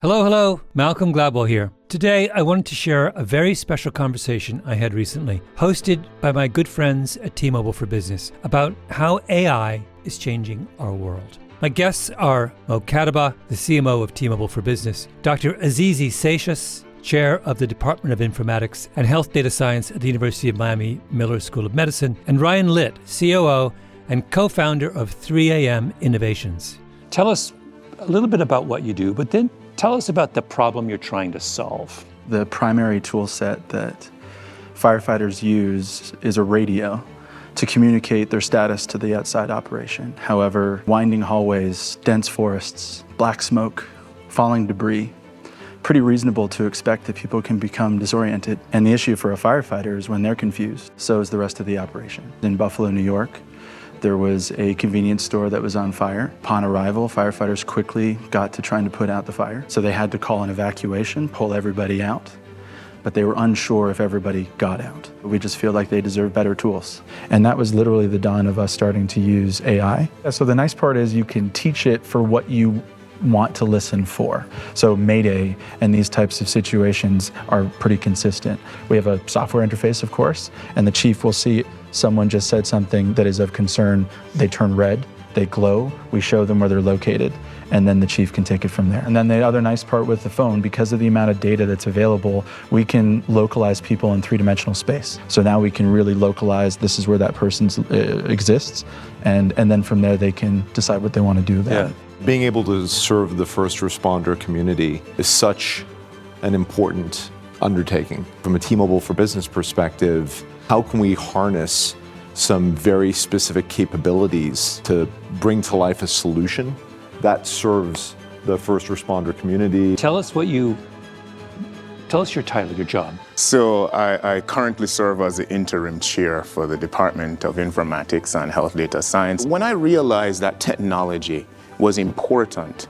Hello, Malcolm Gladwell here. Today, I wanted to share a very special conversation I had recently, hosted by my good friends at T-Mobile for Business, about how AI is changing our world. My guests are Mo Kataba, the CMO of T-Mobile for Business, Dr. Azizi Seixas, Chair of the Department of Informatics and Health Data Science at the University of Miami Miller School of Medicine, and Ryan Litt, COO and co-founder of 3AM Innovations. Tell us a little bit about what you do, but then tell us about the problem you're trying to solve. The primary tool set that firefighters use is a radio to communicate their status to the outside operation. However, winding hallways, dense forests, black smoke, falling debris, pretty reasonable to expect that people can become disoriented. And the issue for a firefighter is when they're confused, so is the rest of the operation. In Buffalo, New York, there was a convenience store that was on fire. Upon arrival, firefighters quickly got to trying to put out the fire. So they had to call an evacuation, pull everybody out, but they were unsure if everybody got out. We just feel like they deserve better tools. And that was literally the dawn of us starting to use AI. So the nice part is you can teach it for what you want to listen for. So Mayday and these types of situations are pretty consistent. We have a software interface, of course, and the chief will see someone just said something that is of concern. They turn red, they glow, we show them where they're located, and then the chief can take it from there. And then the other nice part with the phone, because of the amount of data that's available, we can localize people in three-dimensional space. So now we can really localize, this is where that person exists, and then from there they can decide what they want to do about it. Being able to serve the first responder community is such an important undertaking. From a T-Mobile for Business perspective, how can we harness some very specific capabilities to bring to life a solution that serves the first responder community? Tell us your title, your job. So I currently serve as the interim chair for the Department of Informatics and Health Data Science. When I realized that technology was important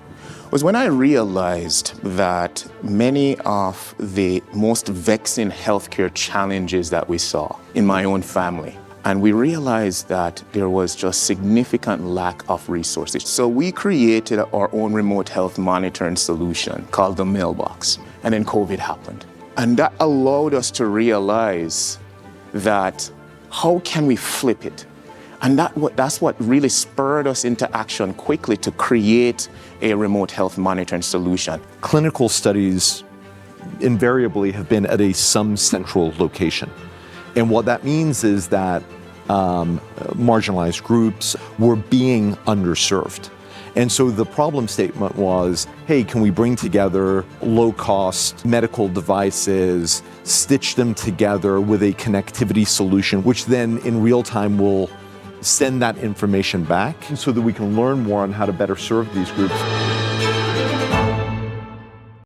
was when I realized that many of the most vexing healthcare challenges that we saw in my own family, and we realized that there was just significant lack of resources. So we created our own remote health monitoring solution called the Mailbox. And then COVID happened. And that allowed us to realize that how can we flip it? And that's what really spurred us into action quickly to create a remote health monitoring solution. Clinical studies invariably have been at some central location. And what that means is that marginalized groups were being underserved. And so the problem statement was, hey, can we bring together low-cost medical devices, stitch them together with a connectivity solution, which then in real time will send that information back so that we can learn more on how to better serve these groups.